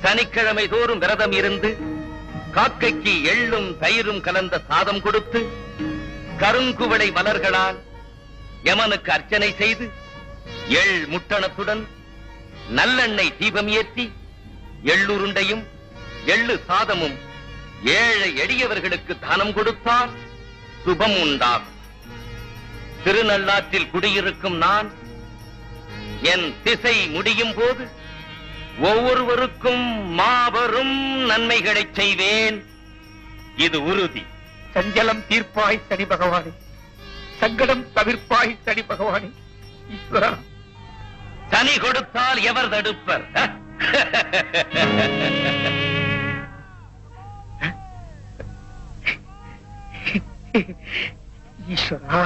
சனிக்கிழமை தோறும் விரதம் இருந்து காக்கைக்கு எள்ளும் தயிரும் கலந்த சாதம் கொடுத்து கருங்குவளை மலர்களால் யமனுக்கு அர்ச்சனை செய்து எள் முட்டணத்துடன் நல்லெண்ணெய் தீபம் ஏற்றி எள்ளுருண்டையும் எள்ளு சாதமும் ஏழை எளியவர்களுக்கு தானம் கொடுத்தால் சுபம் உண்டாகும். திருநள்ளாற்றில் குடியிருக்கும் நான் என் திசை முடியும் போது ஒவ்வொருவருக்கும் மாபெரும் நன்மைகளை செய்வேன். இது உறுதி. சஞ்சலம் தீர்ப்பாய் சனி பகவானே, சங்கடம் தவிர்ப்பாய் சனி பகவானே. ஈஸ்வரா, சனி கொடுத்தால் எவர் தடுப்பர்? ஈஸ்வரா,